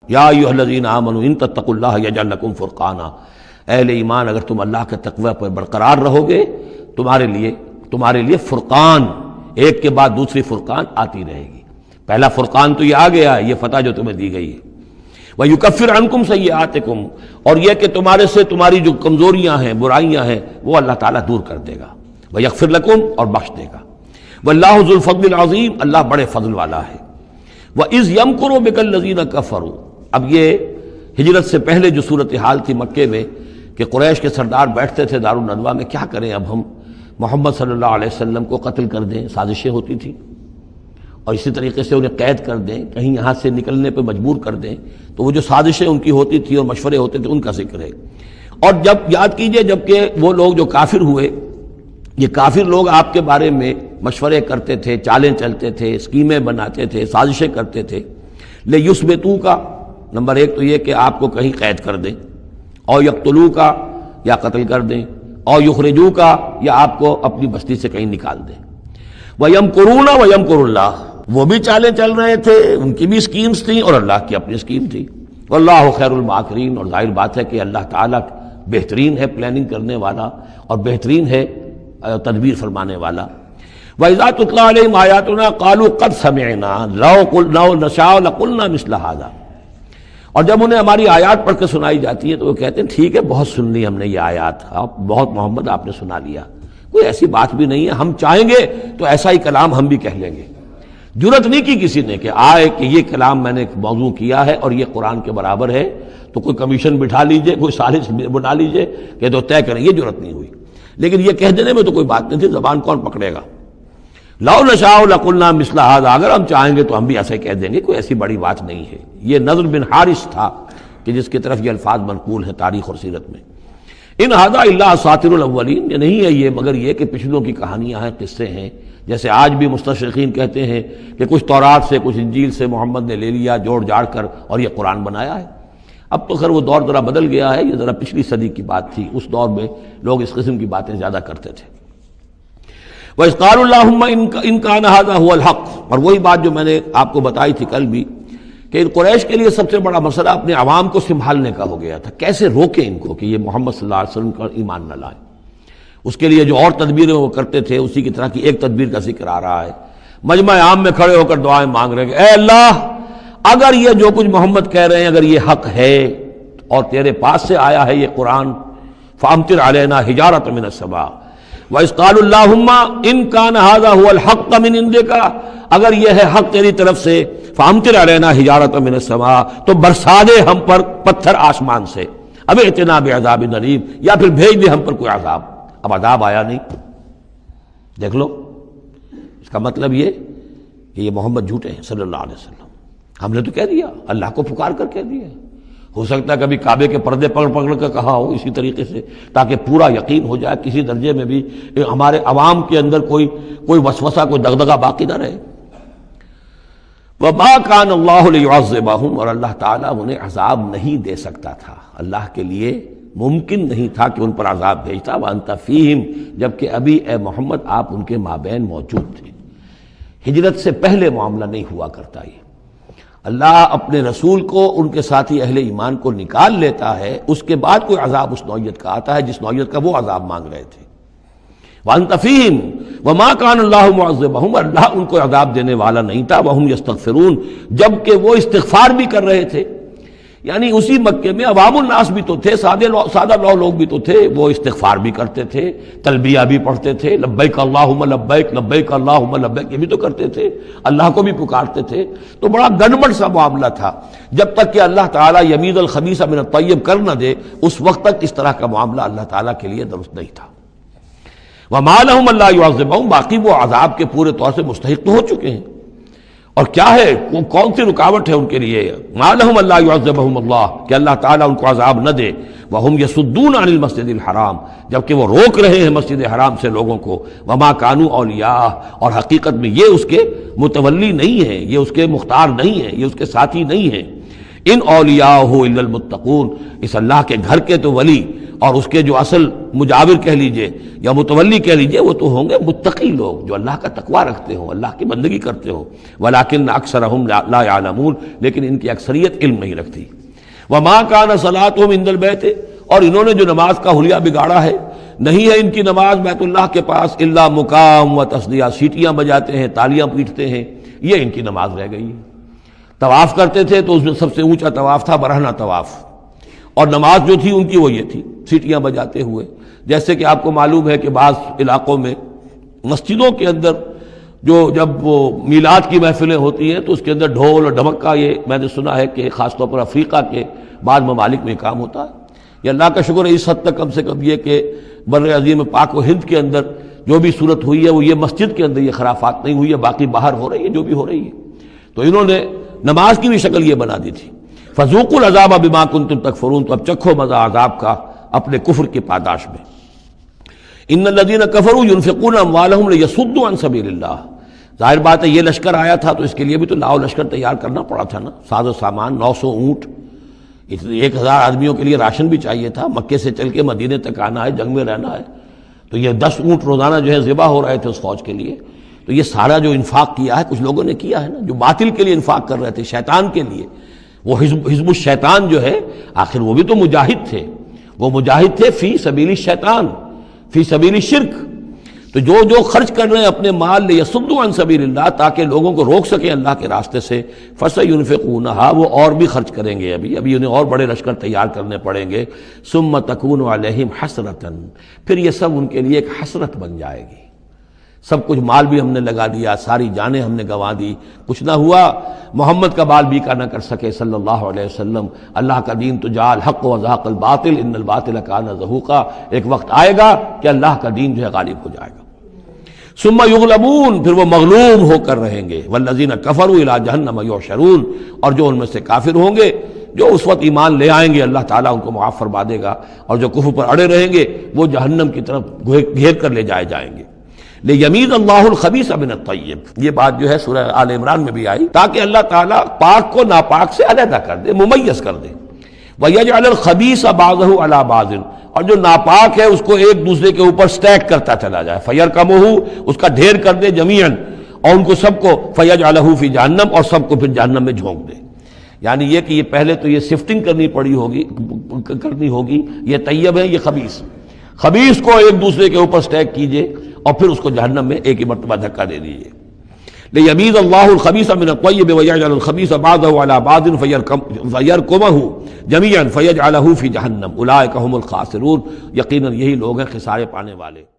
یا ایھا الذین آمنوا ان تتقوا اللہ یجعل لکم فرقانا، اہل ایمان اگر تم اللہ کے تقوی پر برقرار رہو گے تمہارے لیے فرقان، ایک کے بعد دوسری فرقان آتی رہے گی۔ پہلا فرقان تو یہ آ گیا ہے، یہ فتح جو تمہیں دی گئی ہے۔ وَيُكَفِّرْ عَنْكُمْ سَيِّئَاتِكُمْ، اور یہ کہ تمہارے سے تمہاری جو کمزوریاں ہیں، برائیاں ہیں، وہ اللہ تعالیٰ دور کر دے گا۔ وَيَغْفِرْ لَكُمْ، اور بخش دے گا۔ وَاللَّهُ ذُو الْفَضْلِ الْعَظِيمِ، اللہ بڑے فضل والا ہے۔ وَإِذْ يَمْكُرُ بِكَ الَّذِينَ كَفَرُوا، اب یہ ہجرت سے پہلے جو صورتحال تھی مکے میں کہ قریش کے سردار بیٹھتے تھے دارالندوہ میں، کیا کریں اب ہم محمد صلی اللہ علیہ وسلم کو قتل کر دیں، سازشیں ہوتی تھیں، اور اسی طریقے سے انہیں قید کر دیں، کہیں یہاں سے نکلنے پہ مجبور کر دیں، تو وہ جو سازشیں ان کی ہوتی تھی اور مشورے ہوتے تھے ان کا ذکر ہے۔ اور جب یاد کیجئے جب کہ وہ لوگ جو کافر ہوئے، یہ کافر لوگ آپ کے بارے میں مشورے کرتے تھے، چالیں چلتے تھے، اسکیمیں بناتے تھے، سازشیں کرتے تھے۔ لِیُثْبِتُوکَ، نمبر ایک تو یہ کہ آپ کو کہیں قید کر دیں، اور یقتلوکَ، یا قتل کر دیں، اور یخرجوکَ، یا آپ کو اپنی بستی سے کہیں نکال دیں۔ وَيَمْكُرُونَ وَيَمْكُرُ اللَّهُ، وہ بھی چالیں چل رہے تھے، ان کی بھی اسکیمز تھیں اور اللہ کی اپنی اسکیم تھی۔ وَاللَّهُ خَيْرُ الْمَاكِرِينَ، اور ظاہر بات ہے کہ اللہ تعالیٰ بہترین ہے پلاننگ کرنے والا اور بہترین ہے تدبیر فرمانے والا۔ وَإِذَا تُتْلَىٰ عَلَيْهِمْ آيَاتُنَا قَالُوا قَدْ سَمِعْنَا لَوْ نَشَاءُ لَقُلْنَا مِثْلَ هَٰذَا، اور جب انہیں ہماری آیات پڑھ کے سنائی جاتی ہے تو وہ کہتے ہیں ٹھیک ہے، بہت سن لی ہم نے یہ آیات، بہت محمد آپ نے سنا لیا، کوئی ایسی بات بھی نہیں ہے، ہم چاہیں گے تو ایسا ہی کلام ہم بھی کہہ لیں گے۔ جرت نہیں کی کسی نے کہ آئے کہ یہ کلام میں نے موضوع کیا ہے اور یہ قرآن کے برابر ہے، تو کوئی کمیشن بٹھا لیجئے، کوئی سازش بنا لیجئے کہ تو طے کریں، یہ جرت نہیں ہوئی۔ لیکن یہ کہہ دینے میں تو کوئی بات نہیں تھی، زبان کون پکڑے گا؟ لو نشاء لقلنا مثل هذا، اگر ہم چاہیں گے تو ہم بھی ایسے کہہ دیں گے، کوئی ایسی بڑی بات نہیں ہے۔ یہ نضر بن حارث تھا کہ جس کی طرف یہ الفاظ منقول ہیں تاریخ اور سیرت میں۔ ان هذا الا اساطیر الاولین، یہ نہیں ہے یہ مگر یہ کہ پچھلوں کی کہانیاں ہیں، قصے ہیں، جیسے آج بھی مستشرقین کہتے ہیں کہ کچھ تورات سے کچھ انجیل سے محمد نے لے لیا جوڑ جاڑ کر اور یہ قرآن بنایا ہے۔ اب تو خیر وہ دور ذرا بدل گیا ہے، یہ ذرا پچھلی صدی کی بات تھی، اس دور میں لوگ اس قسم کی باتیں زیادہ کرتے تھے۔ وَإِذْ قَالُوا اللَّهُمَّ إِن كَانَ هَذَا هُوَ الْحَقُّ، اور وہی بات جو میں نے آپ کو بتائی تھی کل بھی کہ قریش کے لیے سب سے بڑا مسئلہ اپنے عوام کو سنبھالنے کا ہو گیا تھا، کیسے روکیں ان کو کہ یہ محمد صلی اللہ علیہ وسلم کا ایمان نہ لائیں۔ اس کے لیے جو اور تدبیریں وہ کرتے تھے اسی کی طرح کی ایک تدبیر کا ذکر آ رہا ہے۔ مجمع عام میں کھڑے ہو کر دعائیں مانگ رہے ہیں کہ اے اللہ، اگر یہ جو کچھ محمد کہہ رہے ہیں اگر یہ حق ہے اور تیرے پاس سے آیا ہے یہ قرآن، فَأَمْطِرْ عَلَيْنَا حِجَارَةً مِّنَ السَّمَاءِ وَإِذْ قَالُوا اللَّهُمَّ إِن كَانَ هَذَا هُوَ الْحَقُّ مِنْ عِندِكَ، اگر یہ ہے حق تیری طرف سے، فَأَمْطِرْ عَلَيْنَا حِجَارَةً مِّنَ السَّمَاءِ، تو برسا دے ہم پر پتھر آسمان سے، اب ائتنا بعذاب الیم، یا پھر بھیج دے ہم پر کوئی عذاب۔ اب عذاب آیا نہیں، دیکھ لو، اس کا مطلب یہ کہ یہ محمد جھوٹے ہیں صلی اللہ علیہ وسلم۔ ہم نے تو کہہ دیا، اللہ کو پکار کر کہہ دیا، ہو سکتا ہے کبھی کعبے کے پردے پکڑ پکڑ کر کہا ہو اسی طریقے سے، تاکہ پورا یقین ہو جائے، کسی درجے میں بھی ہمارے عوام کے اندر کوئی وسوسہ، کوئی دغدغہ باقی نہ رہے۔ وَمَا كَانَ اللَّهُ لِيُعَذِّبَهُمْ، اور اللہ تعالیٰ انہیں عذاب نہیں دے سکتا تھا، اللہ کے لیے ممکن نہیں تھا کہ ان پر عذاب بھیجتا، وَأَنْتَ فِيهِمْ، جبکہ ابھی اے محمد آپ ان کے مابین موجود تھے۔ ہجرت سے پہلے معاملہ نہیں ہوا کرتا یہ، اللہ اپنے رسول کو ان کے ساتھی اہل ایمان کو نکال لیتا ہے، اس کے بعد کوئی عذاب اس نوعیت کا آتا ہے جس نوعیت کا وہ عذاب مانگ رہے تھے۔ وَأَنْتَ فِيهِمْ وَمَا كَانَ اللَّهُ مُعَذِّبَهُمْ، اللہ ان کو عذاب دینے والا نہیں تھا، وَهُمْ يَسْتَغْفِرُونَ، جبکہ وہ استغفار بھی کر رہے تھے۔ یعنی اسی مکے میں عوام الناس بھی تو تھے، سادہ لوگ بھی تو تھے، وہ استغفار بھی کرتے تھے، تلبیہ بھی پڑھتے تھے، لبیک اللہم لبیک لبیک اللہم لبیک، یہ بھی تو کرتے تھے، اللہ کو بھی پکارتے تھے۔ تو بڑا گڑبڑ سا معاملہ تھا، جب تک کہ اللہ تعالیٰ یمیز الخبیث من الطیب کر نہ دے اس وقت تک اس طرح کا معاملہ اللہ تعالیٰ کے لیے درست نہیں تھا۔ وَمَا لَهُمْ أَلَّا يُعَذِّبَهُمْ، باقی وہ عذاب کے پورے طور سے مستحق تو ہو چکے ہیں، اور کیا ہے کون سی رکاوٹ ہے ان کے لیے؟ مَا لَهُمْ أَلَّا يُعَذِّبَهُمُ اللَّهُ، کہ اللہ تعالیٰ ان کو عذاب نہ دے، وَهُمْ يَصُدُّونَ عَنِ الْمَسْجِدِ الْحَرَامِ، جبکہ وہ روک رہے ہیں مسجد حرام سے لوگوں کو، وَمَا كَانُوا أَوْلِيَاءَهُ، اور حقیقت میں یہ اس کے متولی نہیں ہیں، یہ اس کے مختار نہیں ہیں، یہ اس کے ساتھی نہیں ہیں۔ ان اولیاءہ الا المتقون، اس اللہ کے گھر کے تو ولی اور اس کے جو اصل مجاور کہہ لیجئے یا متولی کہہ لیجئے وہ تو ہوں گے متقی لوگ جو اللہ کا تقوی رکھتے ہوں، اللہ کی بندگی کرتے ہوں. ولیکن اکثرہم لا یعلمون، لیکن ان کی اکثریت علم نہیں رکھتی. وما کان صلاتہم عند البیت، اور انہوں نے جو نماز کا حلیہ بگاڑا ہے، نہیں ہے ان کی نماز بیت اللہ کے پاس الا مقام و تصدیہ، سیٹیاں بجاتے ہیں، تالیاں پیٹتے ہیں، یہ ان کی نماز رہ گئی ہے. طواف کرتے تھے تو اس میں سب سے اونچا طواف تھا برہنہ طواف، اور نماز جو تھی ان کی وہ یہ تھی، سیٹیاں بجاتے ہوئے. جیسے کہ آپ کو معلوم ہے کہ بعض علاقوں میں مسجدوں کے اندر جب وہ میلاد کی محفلیں ہوتی ہیں تو اس کے اندر ڈھول اور ڈھمکا، یہ میں نے سنا ہے کہ خاص طور پر افریقہ کے بعض ممالک میں کام ہوتا ہے. یہ اللہ کا شکر ہے اس حد تک کم سے کم یہ کہ بر عظیم پاک و ہند کے اندر جو بھی صورت ہوئی ہے وہ یہ مسجد کے اندر یہ خرافات نہیں ہوئی ہے، باقی باہر ہو رہی ہے جو بھی ہو رہی ہے. تو انہوں نے نماز کی بھی شکل یہ بنا دی تھی. فذوقوا العذاب بما کنتم تکفرون، تو اب چکھو مزہ عذاب کا اپنے کفر کی پاداش میں. ان الذین کفروا ينفقون اموالهم لیصدوا عن سبیل اللہ. ظاہر بات ہے یہ لشکر آیا تھا تو اس کے لیے بھی تو لاؤ لشکر تیار کرنا پڑا تھا نا، ساز و سامان، 900 اونٹ، 1000 آدمیوں کے لیے راشن بھی چاہیے تھا. مکے سے چل کے مدینے تک آنا ہے، جنگ میں رہنا ہے، تو یہ 10 اونٹ روزانہ جو ہے ذبح ہو رہے تھے اس فوج کے لیے. تو یہ سارا جو انفاق کیا ہے کچھ لوگوں نے کیا ہے نا، جو باطل کے لیے انفاق کر رہے تھے، شیطان کے لیے. وہ حزب الشیطان جو ہے آخر وہ بھی تو مجاہد تھے، وہ مجاہد تھے فی سبیل الشیطان، فی سبیل الشرک. تو جو خرچ کر رہے ہیں اپنے مال لیصدوا عن سبیل اللہ، تاکہ لوگوں کو روک سکیں اللہ کے راستے سے، فسینفقونھا، وہ اور بھی خرچ کریں گے، ابھی انہیں اور بڑے لشکر تیار کرنے پڑیں گے. ثم تکون علیہم حسرۃ، پھر یہ سب ان کے لیے ایک حسرت بن جائے گی. سب کچھ مال بھی ہم نے لگا دیا، ساری جانیں ہم نے گنوا دی، کچھ نہ ہوا، محمد کا بال بیکا نہ کر سکے صلی اللہ علیہ وسلم. اللہ کا دین تو جا الحق وزهق الباطل ان الباطل کان زہوقا. ایک وقت آئے گا کہ اللہ کا دین جو ہے غالب ہو جائے گا. ثم یغلبون، پھر وہ مغلوب ہو کر رہیں گے. والذین کفروا الی جہنم یحشرون، اور جو ان میں سے کافر ہوں گے، جو اس وقت ایمان لے آئیں گے اللہ تعالیٰ ان کو معاف فرما دے گا، اور جو کفر پر اڑے رہیں گے وہ جہنم کی طرف گھیر کر لے جائے جائیں گے. لیمیز اللہ الخبیث من الطیب، یہ بات جو ہے سورہ آل عمران میں بھی آئی، تاکہ اللہ تعالیٰ پاک کو ناپاک سے علیحدہ کر دے، ممیز کر دے. وَيَجْعَلَ الْخَبِيثَ بَعْضَهُ عَلَى بَعْضٍ، اور جو ناپاک ہے اس کو ایک دوسرے کے اوپر سٹیک کرتا چلا جائے. فَيَرْكَمُهُ، اس کا ڈھیر کر دے، جمیعاً، اور ان کو سب کو فَيَجْعَلَهُ فِي جہنم، اور سب کو پھر جہنم میں جھونک دے. یعنی یہ کہ یہ پہلے تو یہ سفٹنگ کرنی ہوگی، یہ طیب ہے، یہ خبیث. خبیث کو ایک دوسرے کے اوپر سٹیک کیجئے اور پھر اس کو جہنم میں ایک ہی مرتبہ دھکا دے دیجئے. لیمیز اللہ الخبیث من الطیب ویجعل الخبیث بعضه علی بعض فیرکمہ جمیعا فیجعلہ فی جہنم اولئک هم الخاسرون. یقیناً یہی لوگ ہیں خسارے پانے والے.